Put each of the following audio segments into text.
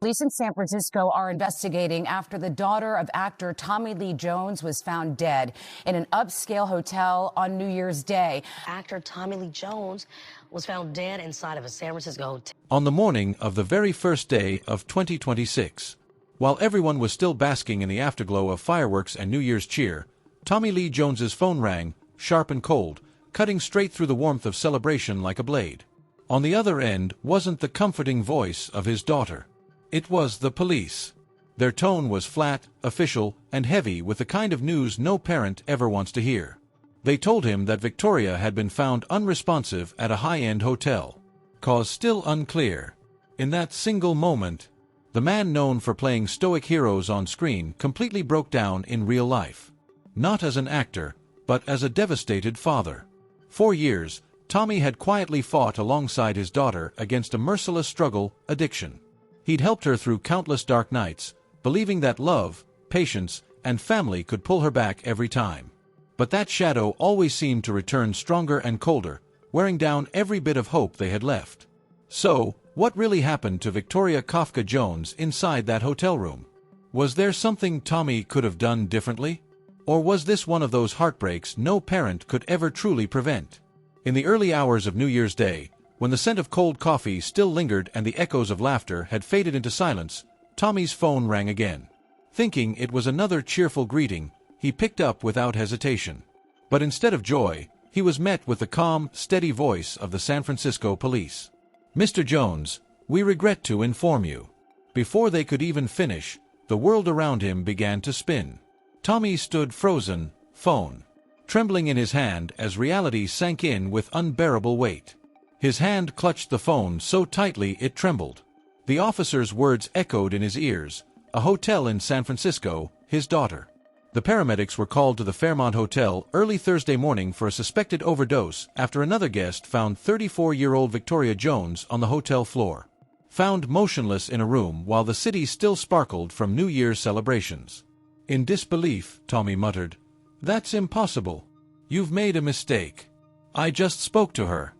Police in San Francisco are investigating after the daughter of actor Tommy Lee Jones was found dead in an upscale hotel on New Year's Day. Actor Tommy Lee Jones was found dead inside of a San Francisco hotel on the morning of the very first day of 2026. While everyone was still basking in the afterglow of fireworks and New Year's cheer, Tommy Lee Jones's phone rang, sharp and cold, cutting straight through the warmth of celebration like a blade. On the other end wasn't the comforting voice of his daughter. It was the police. Their tone was flat, official, and heavy with the kind of news no parent ever wants to hear. They told him that Victoria had been found unresponsive at a high-end hotel. Cause still unclear. In that single moment, the man known for playing stoic heroes on screen completely broke down in real life. Not as an actor, but as a devastated father. For years, Tommy had quietly fought alongside his daughter against a merciless struggle, addiction. He'd helped her through countless dark nights, believing that love, patience, and family could pull her back every time. But that shadow always seemed to return stronger and colder, wearing down every bit of hope they had left. So, what really happened to Victoria Kafka Jones inside that hotel room? Was there something Tommy could have done differently? Or was this one of those heartbreaks no parent could ever truly prevent? In the early hours of New Year's Day, when the scent of cold coffee still lingered and the echoes of laughter had faded into silence, Tommy's phone rang again. Thinking it was another cheerful greeting, he picked up without hesitation. But instead of joy, he was met with the calm, steady voice of the San Francisco police. "Mr. Jones, we regret to inform you." Before they could even finish, the world around him began to spin. Tommy stood frozen, phone trembling in his hand as reality sank in with unbearable weight. His hand clutched the phone so tightly it trembled. The officer's words echoed in his ears. A hotel in San Francisco, his daughter. The paramedics were called to the Fairmont Hotel early Thursday morning for a suspected overdose after another guest found 34-year-old Victoria Jones on the hotel floor. Found motionless in a room while the city still sparkled from New Year's celebrations. In disbelief, Tommy muttered, "That's impossible. You've made a mistake. I just spoke to her."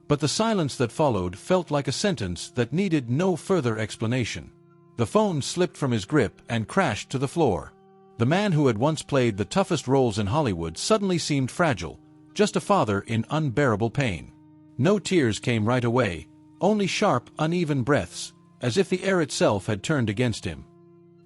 But the silence that followed felt like a sentence that needed no further explanation. The phone slipped from his grip and crashed to the floor. The man who had once played the toughest roles in Hollywood suddenly seemed fragile, just a father in unbearable pain. No tears came right away, only sharp, uneven breaths, as if the air itself had turned against him.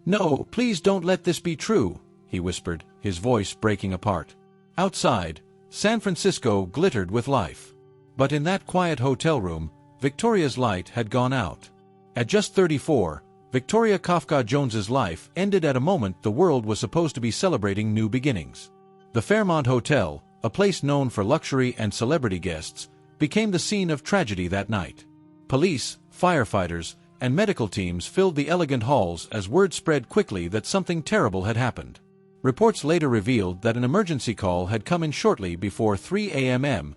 "No, please don't let this be true," he whispered, his voice breaking apart. Outside, San Francisco glittered with life. But in that quiet hotel room, Victoria's light had gone out. At just 34, Victoria Kafka Jones's life ended at a moment the world was supposed to be celebrating new beginnings. The Fairmont Hotel, a place known for luxury and celebrity guests, became the scene of tragedy that night. Police, firefighters, and medical teams filled the elegant halls as word spread quickly that something terrible had happened. Reports later revealed that an emergency call had come in shortly before 3 a.m.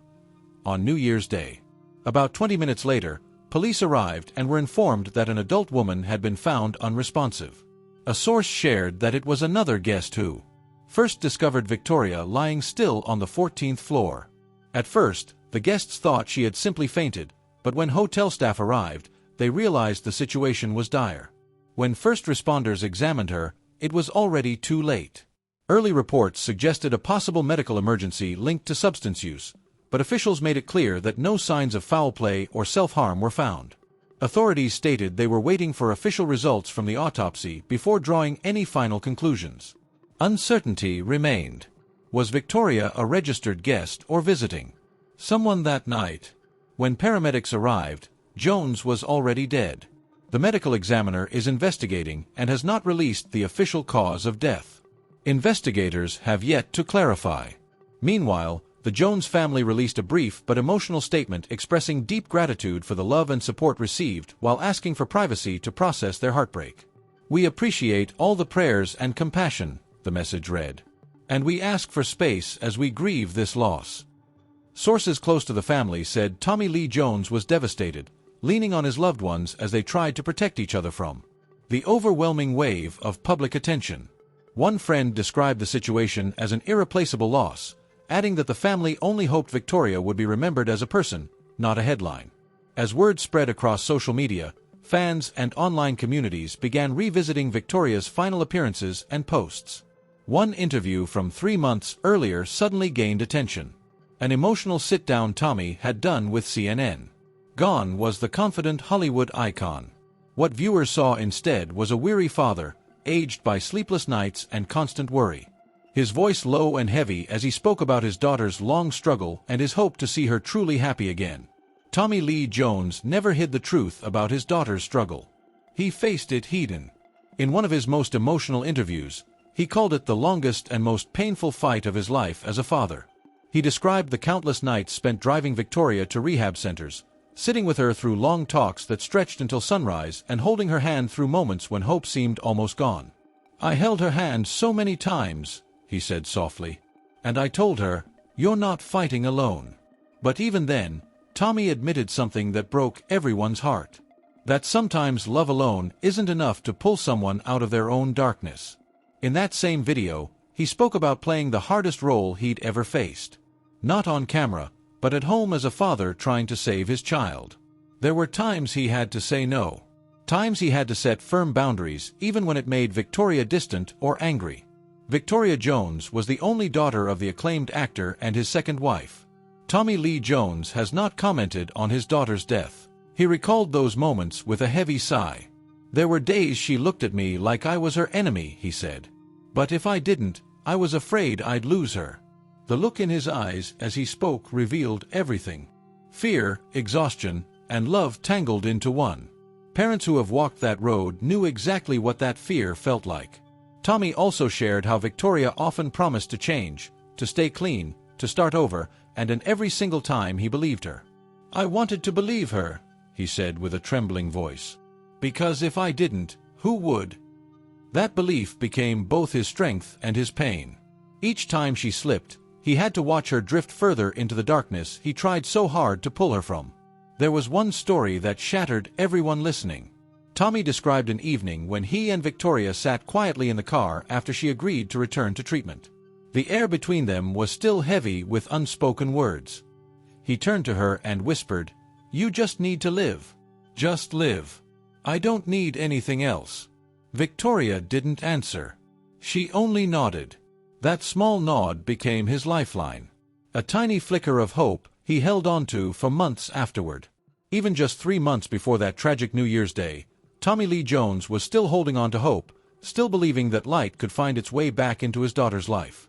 on New Year's Day. About 20 minutes later, police arrived and were informed that an adult woman had been found unresponsive. A source shared that it was another guest who first discovered Victoria lying still on the 14th floor. At first, the guests thought she had simply fainted, but when hotel staff arrived, they realized the situation was dire. When first responders examined her, it was already too late. Early reports suggested a possible medical emergency linked to substance use, but officials made it clear that no signs of foul play or self-harm were found. Authorities stated they were waiting for official results from the autopsy before drawing any final conclusions. Uncertainty remained. Was Victoria a registered guest or visiting someone that night? When paramedics arrived, Jones was already dead. The medical examiner is investigating and has not released the official cause of death. Investigators have yet to clarify. Meanwhile, the Jones family released a brief but emotional statement expressing deep gratitude for the love and support received while asking for privacy to process their heartbreak. "We appreciate all the prayers and compassion," the message read, "and we ask for space as we grieve this loss." Sources close to the family said Tommy Lee Jones was devastated, leaning on his loved ones as they tried to protect each other from the overwhelming wave of public attention. One friend described the situation as an irreplaceable loss, adding that the family only hoped Victoria would be remembered as a person, not a headline. As word spread across social media, fans and online communities began revisiting Victoria's final appearances and posts. One interview from 3 months earlier suddenly gained attention. An emotional sit-down Tommy had done with CNN. Gone was the confident Hollywood icon. What viewers saw instead was a weary father, aged by sleepless nights and constant worry. His voice low and heavy as he spoke about his daughter's long struggle and his hope to see her truly happy again. Tommy Lee Jones never hid the truth about his daughter's struggle. He faced it head-on. In one of his most emotional interviews, he called it the longest and most painful fight of his life as a father. He described the countless nights spent driving Victoria to rehab centers, sitting with her through long talks that stretched until sunrise and holding her hand through moments when hope seemed almost gone. "I held her hand so many times," he said softly, "and I told her, 'You're not fighting alone.'" But even then, Tommy admitted something that broke everyone's heart. That sometimes love alone isn't enough to pull someone out of their own darkness. In that same video, he spoke about playing the hardest role he'd ever faced. Not on camera, but at home as a father trying to save his child. There were times he had to say no. Times he had to set firm boundaries, even when it made Victoria distant or angry. Victoria Jones was the only daughter of the acclaimed actor and his second wife. Tommy Lee Jones has not commented on his daughter's death. He recalled those moments with a heavy sigh. "There were days she looked at me like I was her enemy," he said. "But if I didn't, I was afraid I'd lose her." The look in his eyes as he spoke revealed everything. Fear, exhaustion, and love tangled into one. Parents who have walked that road knew exactly what that fear felt like. Tommy also shared how Victoria often promised to change, to stay clean, to start over, and in every single time he believed her. "I wanted to believe her," he said with a trembling voice. "Because if I didn't, who would?" That belief became both his strength and his pain. Each time she slipped, he had to watch her drift further into the darkness he tried so hard to pull her from. There was one story that shattered everyone listening. Tommy described an evening when he and Victoria sat quietly in the car after she agreed to return to treatment. The air between them was still heavy with unspoken words. He turned to her and whispered, "You just need to live. Just live. I don't need anything else." Victoria didn't answer. She only nodded. That small nod became his lifeline. A tiny flicker of hope he held on to for months afterward. Even just 3 months before that tragic New Year's Day, Tommy Lee Jones was still holding on to hope, still believing that light could find its way back into his daughter's life.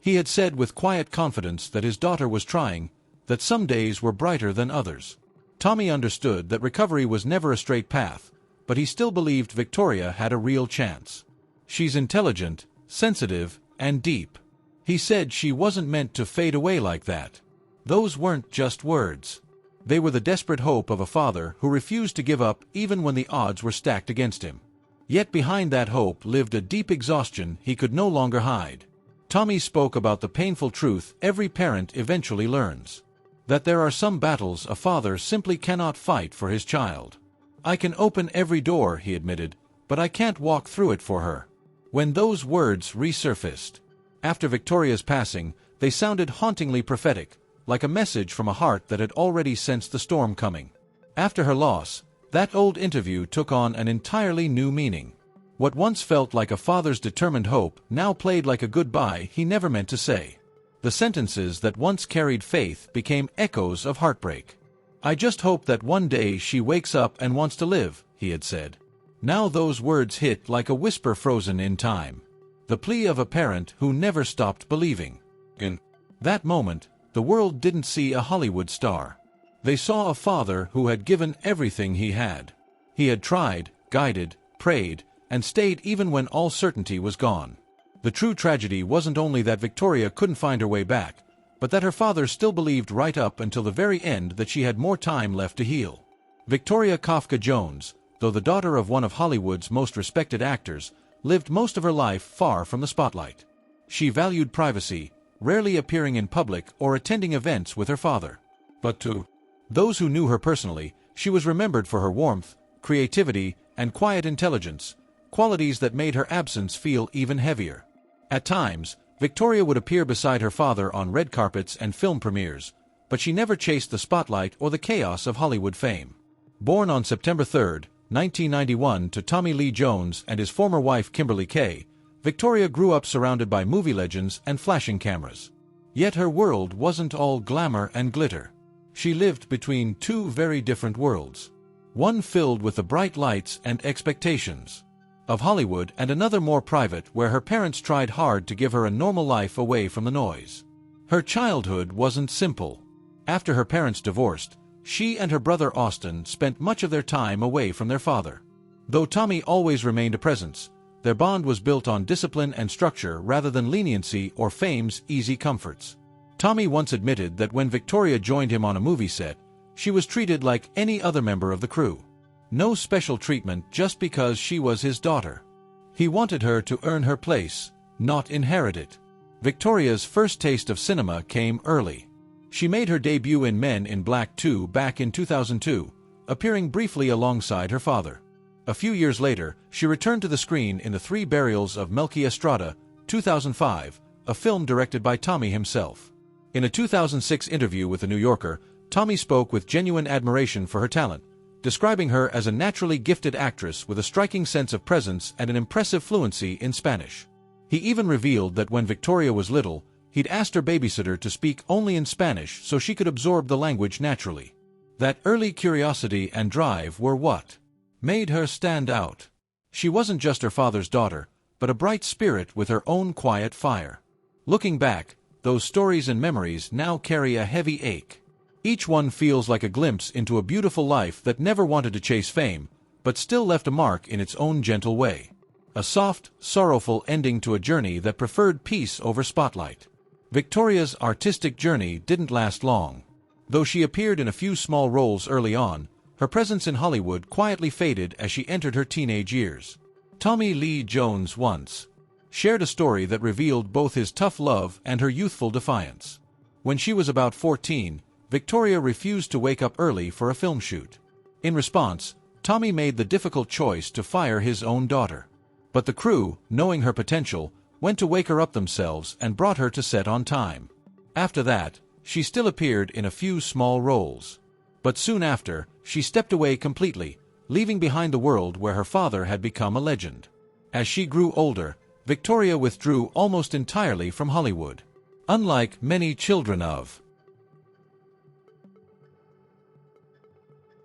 He had said with quiet confidence that his daughter was trying, that some days were brighter than others. Tommy understood that recovery was never a straight path, but he still believed Victoria had a real chance. "She's intelligent, sensitive, and deep." He said she wasn't meant to fade away like that. Those weren't just words. They were the desperate hope of a father who refused to give up even when the odds were stacked against him. Yet behind that hope lived a deep exhaustion he could no longer hide. Tommy spoke about the painful truth every parent eventually learns. That there are some battles a father simply cannot fight for his child. "I can open every door," he admitted, "but I can't walk through it for her." When those words resurfaced, after Victoria's passing, they sounded hauntingly prophetic, like a message from a heart that had already sensed the storm coming. After her loss, that old interview took on an entirely new meaning. What once felt like a father's determined hope now played like a goodbye he never meant to say. The sentences that once carried faith became echoes of heartbreak. "I just hope that one day she wakes up and wants to live," he had said. Now those words hit like a whisper frozen in time. The plea of a parent who never stopped believing. In that moment, the world didn't see a Hollywood star. They saw a father who had given everything he had. He had tried, guided, prayed, and stayed even when all certainty was gone. The true tragedy wasn't only that Victoria couldn't find her way back, but that her father still believed right up until the very end that she had more time left to heal. Victoria Kafka Jones, though the daughter of one of Hollywood's most respected actors, lived most of her life far from the spotlight. She valued privacy, rarely appearing in public or attending events with her father. But to those who knew her personally, she was remembered for her warmth, creativity, and quiet intelligence, qualities that made her absence feel even heavier. At times, Victoria would appear beside her father on red carpets and film premieres, but she never chased the spotlight or the chaos of Hollywood fame. Born on September 3, 1991 to Tommy Lee Jones and his former wife Kimberly Kay, Victoria grew up surrounded by movie legends and flashing cameras. Yet her world wasn't all glamour and glitter. She lived between two very different worlds. One filled with the bright lights and expectations of Hollywood, and another more private, where her parents tried hard to give her a normal life away from the noise. Her childhood wasn't simple. After her parents divorced, she and her brother Austin spent much of their time away from their father. Though Tommy always remained a presence, their bond was built on discipline and structure rather than leniency or fame's easy comforts. Tommy once admitted that when Victoria joined him on a movie set, she was treated like any other member of the crew. No special treatment just because she was his daughter. He wanted her to earn her place, not inherit it. Victoria's first taste of cinema came early. She made her debut in Men in Black 2 back in 2002, appearing briefly alongside her father. A few years later, she returned to the screen in The Three Burials of Melky Estrada, 2005, a film directed by Tommy himself. In a 2006 interview with The New Yorker, Tommy spoke with genuine admiration for her talent, describing her as a naturally gifted actress with a striking sense of presence and an impressive fluency in Spanish. He even revealed that when Victoria was little, he'd asked her babysitter to speak only in Spanish so she could absorb the language naturally. That early curiosity and drive were what made her stand out. She wasn't just her father's daughter, but a bright spirit with her own quiet fire. Looking back, those stories and memories now carry a heavy ache. Each one feels like a glimpse into a beautiful life that never wanted to chase fame, but still left a mark in its own gentle way. A soft, sorrowful ending to a journey that preferred peace over spotlight. Victoria's artistic journey didn't last long. Though she appeared in a few small roles early on, her presence in Hollywood quietly faded as she entered her teenage years. Tommy Lee Jones once shared a story that revealed both his tough love and her youthful defiance. When she was about 14, Victoria refused to wake up early for a film shoot. In response, Tommy made the difficult choice to fire his own daughter. But the crew, knowing her potential, went to wake her up themselves and brought her to set on time. After that, she still appeared in a few small roles. But soon after, she stepped away completely, leaving behind the world where her father had become a legend. As she grew older, Victoria withdrew almost entirely from Hollywood. Unlike many children of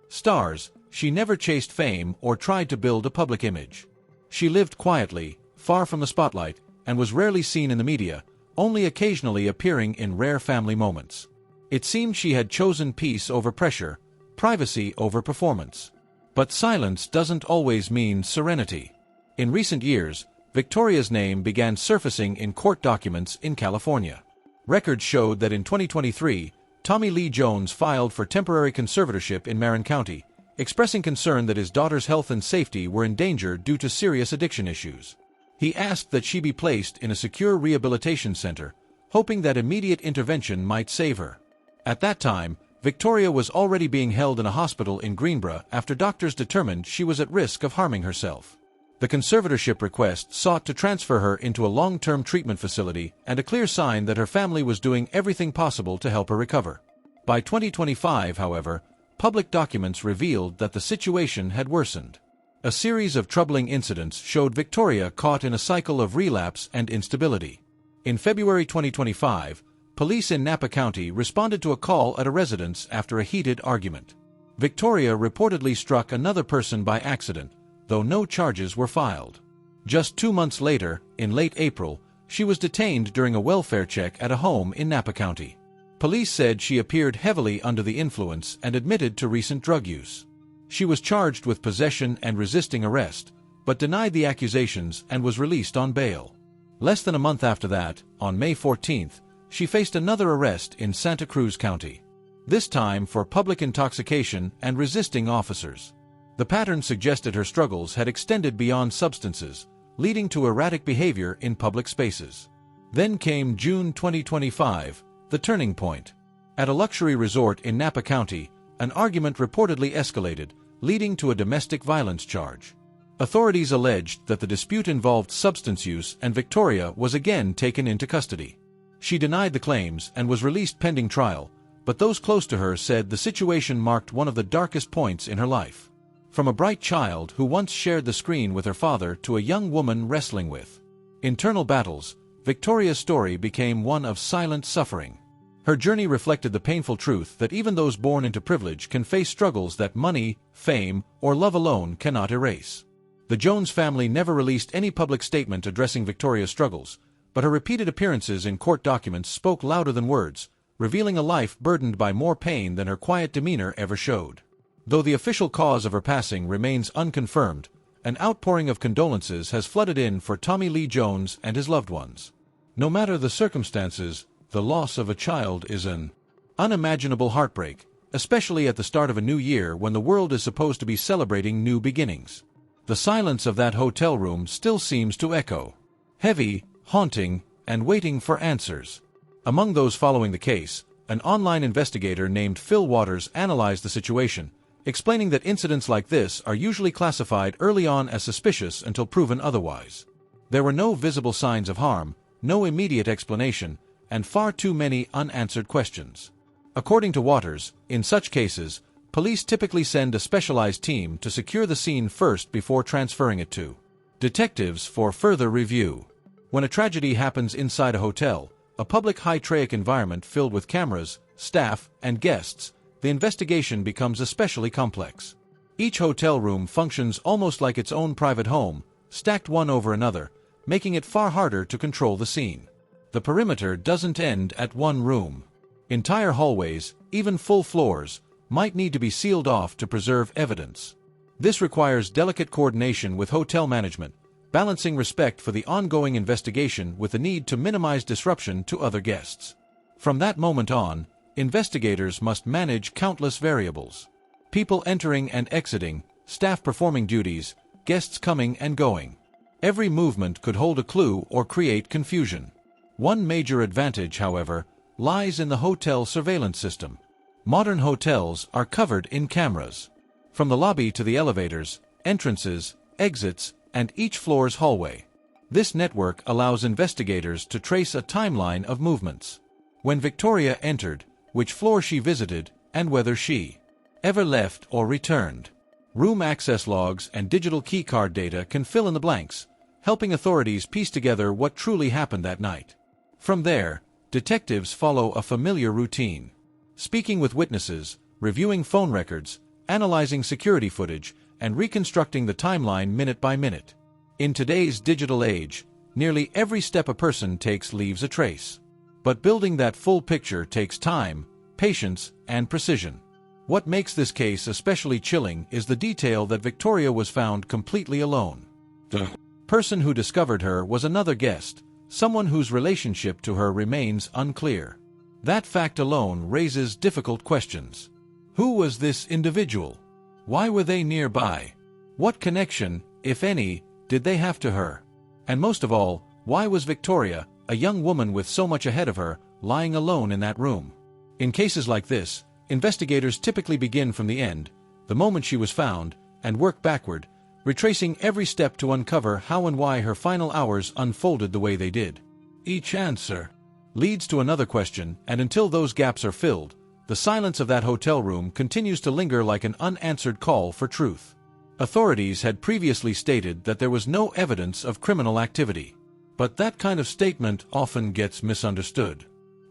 stars, she never chased fame or tried to build a public image. She lived quietly, far from the spotlight, and was rarely seen in the media, only occasionally appearing in rare family moments. It seemed she had chosen peace over pressure, privacy over performance. But silence doesn't always mean serenity. In recent years, Victoria's name began surfacing in court documents in California. Records showed that in 2023, Tommy Lee Jones filed for temporary conservatorship in Marin County, expressing concern that his daughter's health and safety were in danger due to serious addiction issues. He asked that she be placed in a secure rehabilitation center, hoping that immediate intervention might save her. At that time, Victoria was already being held in a hospital in Greenboro after doctors determined she was at risk of harming herself. The conservatorship request sought to transfer her into a long-term treatment facility and a clear sign that her family was doing everything possible to help her recover. By 2025, however, public documents revealed that the situation had worsened. A series of troubling incidents showed Victoria caught in a cycle of relapse and instability. In February 2025, police in Napa County responded to a call at a residence after a heated argument. Victoria reportedly struck another person by accident, though no charges were filed. Just 2 months later, in late April, she was detained during a welfare check at a home in Napa County. Police said she appeared heavily under the influence and admitted to recent drug use. She was charged with possession and resisting arrest, but denied the accusations and was released on bail. Less than a month after that, on May 14th, she faced another arrest in Santa Cruz County. This time for public intoxication and resisting officers. The pattern suggested her struggles had extended beyond substances, leading to erratic behavior in public spaces. Then came June 2025, the turning point. At a luxury resort in Napa County, an argument reportedly escalated, leading to a domestic violence charge. Authorities alleged that the dispute involved substance use and Victoria was again taken into custody. She denied the claims and was released pending trial, but those close to her said the situation marked one of the darkest points in her life. From a bright child who once shared the screen with her father to a young woman wrestling with internal battles, Victoria's story became one of silent suffering. Her journey reflected the painful truth that even those born into privilege can face struggles that money, fame, or love alone cannot erase. The Jones family never released any public statement addressing Victoria's struggles, but her repeated appearances in court documents spoke louder than words, revealing a life burdened by more pain than her quiet demeanor ever showed. Though the official cause of her passing remains unconfirmed, an outpouring of condolences has flooded in for Tommy Lee Jones and his loved ones. No matter the circumstances, the loss of a child is an unimaginable heartbreak, especially at the start of a new year when the world is supposed to be celebrating new beginnings. The silence of that hotel room still seems to echo, heavy, haunting, and waiting for answers. Among those following the case, an online investigator named Phil Waters analyzed the situation, explaining that incidents like this are usually classified early on as suspicious until proven otherwise. There were no visible signs of harm, no immediate explanation, and far too many unanswered questions. According to Waters, in such cases, police typically send a specialized team to secure the scene first before transferring it to detectives for further review. When a tragedy happens inside a hotel, a public high-traffic environment filled with cameras, staff, and guests, the investigation becomes especially complex. Each hotel room functions almost like its own private home, stacked one over another, making it far harder to control the scene. The perimeter doesn't end at one room. Entire hallways, even full floors, might need to be sealed off to preserve evidence. This requires delicate coordination with hotel management, balancing respect for the ongoing investigation with the need to minimize disruption to other guests. From that moment on, investigators must manage countless variables. People entering and exiting, staff performing duties, guests coming and going. Every movement could hold a clue or create confusion. One major advantage, however, lies in the hotel surveillance system. Modern hotels are covered in cameras. From the lobby to the elevators, entrances, exits, and each floor's hallway. This network allows investigators to trace a timeline of movements. When Victoria entered, which floor she visited, and whether she ever left or returned. Room access logs and digital keycard data can fill in the blanks, helping authorities piece together what truly happened that night. From there, detectives follow a familiar routine. Speaking with witnesses, reviewing phone records, analyzing security footage, and reconstructing the timeline minute by minute. In today's digital age, nearly every step a person takes leaves a trace. But building that full picture takes time, patience, and precision. What makes this case especially chilling is the detail that Victoria was found completely alone. The person who discovered her was another guest, someone whose relationship to her remains unclear. That fact alone raises difficult questions. Who was this individual? Why were they nearby? What connection, if any, did they have to her? And most of all, why was Victoria, a young woman with so much ahead of her, lying alone in that room? In cases like this, investigators typically begin from the end, the moment she was found, and work backward, retracing every step to uncover how and why her final hours unfolded the way they did. Each answer leads to another question, and until those gaps are filled, the silence of that hotel room continues to linger like an unanswered call for truth. Authorities had previously stated that there was no evidence of criminal activity. But that kind of statement often gets misunderstood.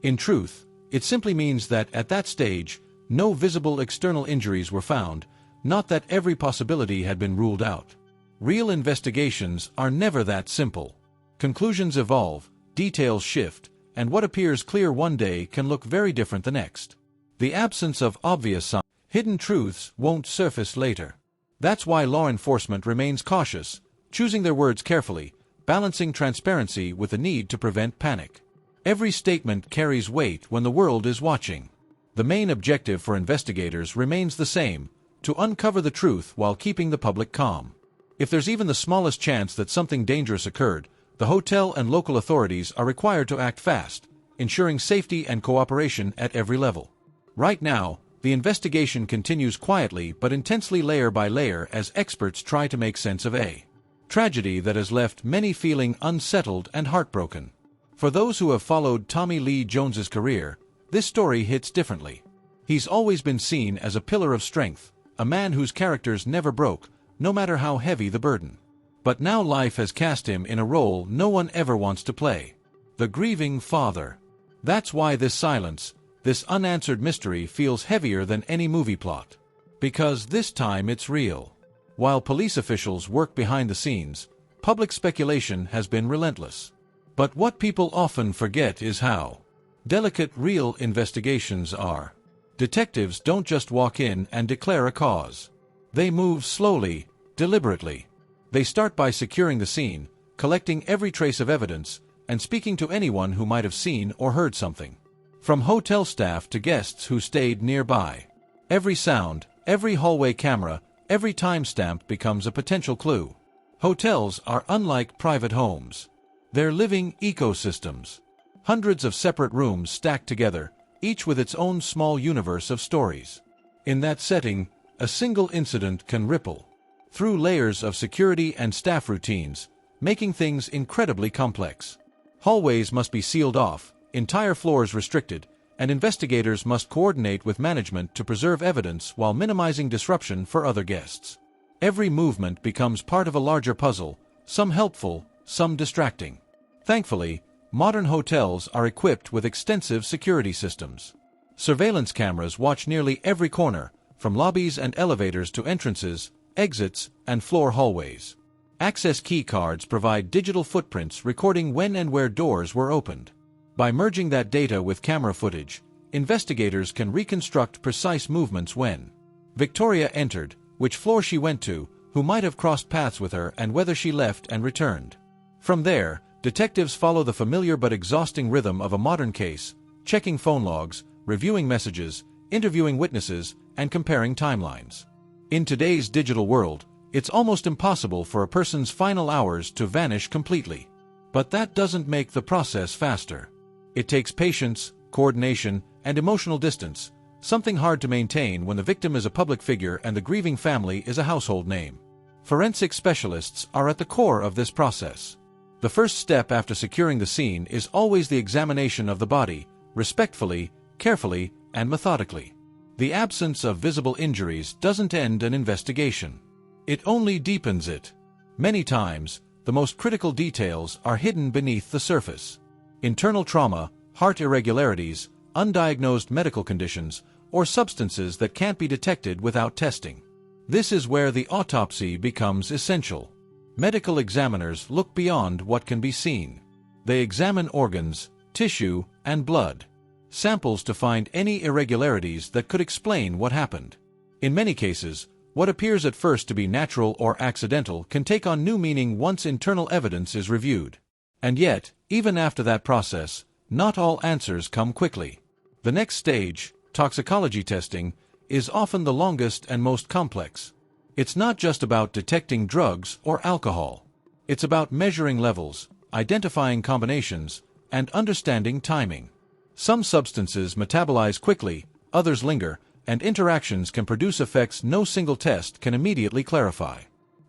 In truth, it simply means that at that stage, no visible external injuries were found, not that every possibility had been ruled out. Real investigations are never that simple. Conclusions evolve, details shift, and what appears clear one day can look very different the next. The absence of obvious signs, hidden truths won't surface later. That's why law enforcement remains cautious, choosing their words carefully, balancing transparency with the need to prevent panic. Every statement carries weight when the world is watching. The main objective for investigators remains the same, to uncover the truth while keeping the public calm. If there's even the smallest chance that something dangerous occurred, the hotel and local authorities are required to act fast, ensuring safety and cooperation at every level. Right now, the investigation continues quietly but intensely layer by layer as experts try to make sense of a tragedy that has left many feeling unsettled and heartbroken. For those who have followed Tommy Lee Jones's career, this story hits differently. He's always been seen as a pillar of strength, a man whose characters never broke, no matter how heavy the burden. But now life has cast him in a role no one ever wants to play: the grieving father. That's why this silence, this unanswered mystery, feels heavier than any movie plot. Because this time it's real. While police officials work behind the scenes, public speculation has been relentless. But what people often forget is how delicate real investigations are. Detectives don't just walk in and declare a cause. They move slowly, deliberately. They start by securing the scene, collecting every trace of evidence, and speaking to anyone who might have seen or heard something. From hotel staff to guests who stayed nearby. Every sound, every hallway camera, every timestamp becomes a potential clue. Hotels are unlike private homes. They're living ecosystems. Hundreds of separate rooms stacked together, each with its own small universe of stories. In that setting, a single incident can ripple through layers of security and staff routines, making things incredibly complex. Hallways must be sealed off, entire floors restricted, and investigators must coordinate with management to preserve evidence while minimizing disruption for other guests. Every movement becomes part of a larger puzzle, some helpful, some distracting. Thankfully, modern hotels are equipped with extensive security systems. Surveillance cameras watch nearly every corner, from lobbies and elevators to entrances, exits, and floor hallways. Access key cards provide digital footprints recording when and where doors were opened. By merging that data with camera footage, investigators can reconstruct precise movements: when Victoria entered, which floor she went to, who might have crossed paths with her, and whether she left and returned. From there, detectives follow the familiar but exhausting rhythm of a modern case, checking phone logs, reviewing messages, interviewing witnesses, and comparing timelines. In today's digital world, it's almost impossible for a person's final hours to vanish completely. But that doesn't make the process faster. It takes patience, coordination, and emotional distance, something hard to maintain when the victim is a public figure and the grieving family is a household name. Forensic specialists are at the core of this process. The first step after securing the scene is always the examination of the body, respectfully, carefully, and methodically. The absence of visible injuries doesn't end an investigation. It only deepens it. Many times, the most critical details are hidden beneath the surface. Internal trauma, heart irregularities, undiagnosed medical conditions, or substances that can't be detected without testing. This is where the autopsy becomes essential. Medical examiners look beyond what can be seen. They examine organs, tissue, and blood samples to find any irregularities that could explain what happened. In many cases, what appears at first to be natural or accidental can take on new meaning once internal evidence is reviewed. And yet, even after that process, not all answers come quickly. The next stage, toxicology testing, is often the longest and most complex. It's not just about detecting drugs or alcohol. It's about measuring levels, identifying combinations, and understanding timing. Some substances metabolize quickly, others linger, and interactions can produce effects no single test can immediately clarify.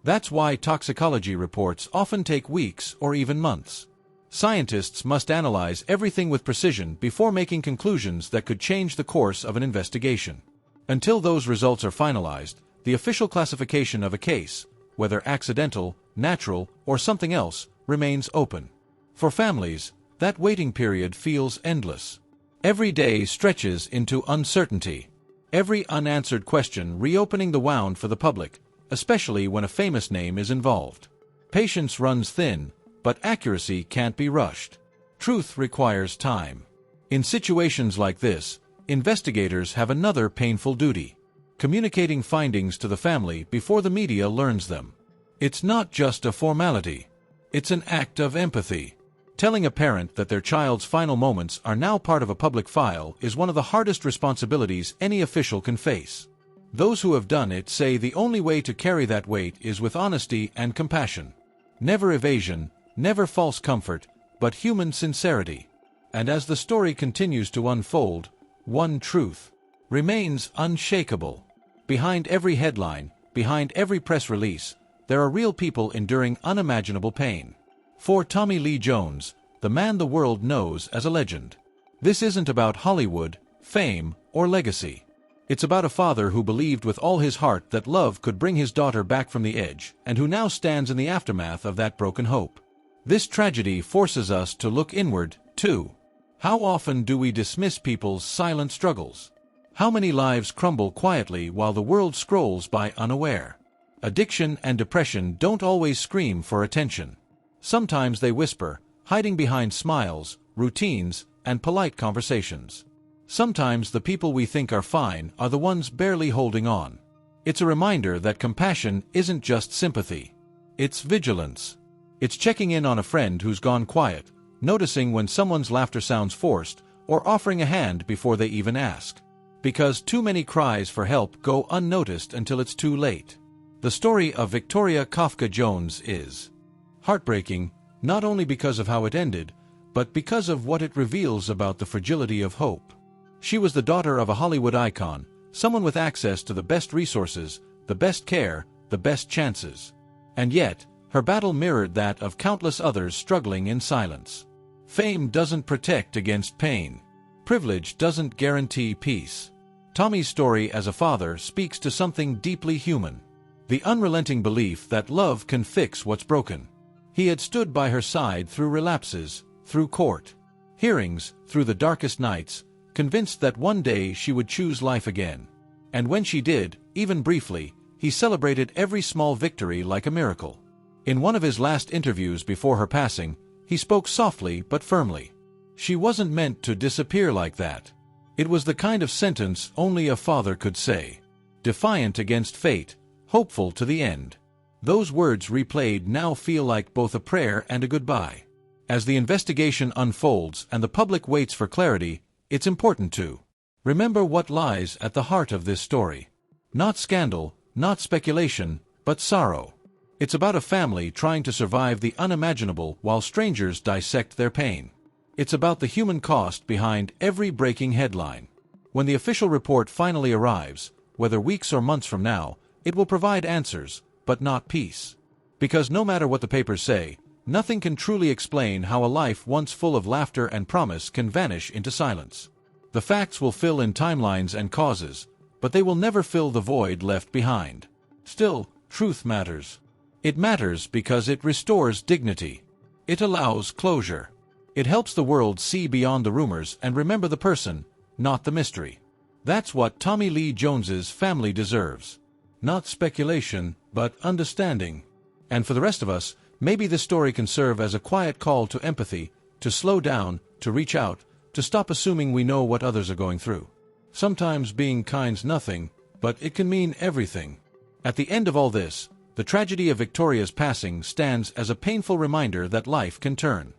That's why toxicology reports often take weeks or even months. Scientists must analyze everything with precision before making conclusions that could change the course of an investigation. Until those results are finalized, the official classification of a case, whether accidental, natural, or something else, remains open. For families, that waiting period feels endless. Every day stretches into uncertainty. Every unanswered question reopening the wound for the public, especially when a famous name is involved. Patience runs thin, but accuracy can't be rushed. Truth requires time. In situations like this, investigators have another painful duty: communicating findings to the family before the media learns them. It's not just a formality. It's an act of empathy. Telling a parent that their child's final moments are now part of a public file is one of the hardest responsibilities any official can face. Those who have done it say the only way to carry that weight is with honesty and compassion. Never evasion, never false comfort, but human sincerity. And as the story continues to unfold, one truth remains unshakable. Behind every headline, behind every press release, there are real people enduring unimaginable pain. For Tommy Lee Jones, the man the world knows as a legend, this isn't about Hollywood, fame, or legacy. It's about a father who believed with all his heart that love could bring his daughter back from the edge, and who now stands in the aftermath of that broken hope. This tragedy forces us to look inward, too. How often do we dismiss people's silent struggles? How many lives crumble quietly while the world scrolls by unaware? Addiction and depression don't always scream for attention. Sometimes they whisper, hiding behind smiles, routines, and polite conversations. Sometimes the people we think are fine are the ones barely holding on. It's a reminder that compassion isn't just sympathy. It's vigilance. It's checking in on a friend who's gone quiet, noticing when someone's laughter sounds forced, or offering a hand before they even ask. Because too many cries for help go unnoticed until it's too late. The story of Victoria Kafka-Jones is heartbreaking, not only because of how it ended, but because of what it reveals about the fragility of hope. She was the daughter of a Hollywood icon, someone with access to the best resources, the best care, the best chances. And yet, her battle mirrored that of countless others struggling in silence. Fame doesn't protect against pain. Privilege doesn't guarantee peace. Tommy's story as a father speaks to something deeply human. The unrelenting belief that love can fix what's broken. He had stood by her side through relapses, through court hearings, through the darkest nights, convinced that one day she would choose life again. And when she did, even briefly, he celebrated every small victory like a miracle. In one of his last interviews before her passing, he spoke softly but firmly. She wasn't meant to disappear like that. It was the kind of sentence only a father could say. Defiant against fate, hopeful to the end. Those words replayed now feel like both a prayer and a goodbye. As the investigation unfolds and the public waits for clarity, it's important to remember what lies at the heart of this story. Not scandal, not speculation, but sorrow. It's about a family trying to survive the unimaginable while strangers dissect their pain. It's about the human cost behind every breaking headline. When the official report finally arrives, whether weeks or months from now, it will provide answers, but not peace. Because no matter what the papers say, nothing can truly explain how a life once full of laughter and promise can vanish into silence. The facts will fill in timelines and causes, but they will never fill the void left behind. Still, truth matters. It matters because it restores dignity. It allows closure. It helps the world see beyond the rumors and remember the person, not the mystery. That's what Tommy Lee Jones's family deserves. Not speculation, but understanding. And for the rest of us, maybe this story can serve as a quiet call to empathy, to slow down, to reach out, to stop assuming we know what others are going through. Sometimes being kind's nothing, but it can mean everything. At the end of all this, the tragedy of Victoria's passing stands as a painful reminder that life can turn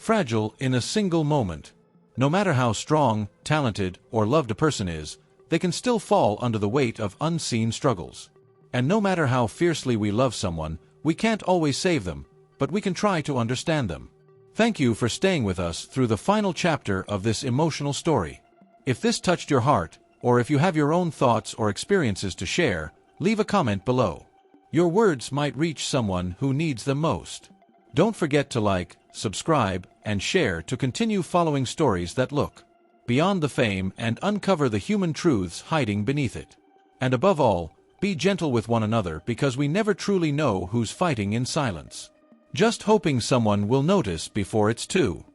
fragile in a single moment. No matter how strong, talented, or loved a person is, they can still fall under the weight of unseen struggles. And no matter how fiercely we love someone, we can't always save them, but we can try to understand them. Thank you for staying with us through the final chapter of this emotional story. If this touched your heart, or if you have your own thoughts or experiences to share, leave a comment below. Your words might reach someone who needs them most. Don't forget to like, subscribe, and share to continue following stories that look beyond the fame and uncover the human truths hiding beneath it. And above all, be gentle with one another because we never truly know who's fighting in silence. Just hoping someone will notice before it's too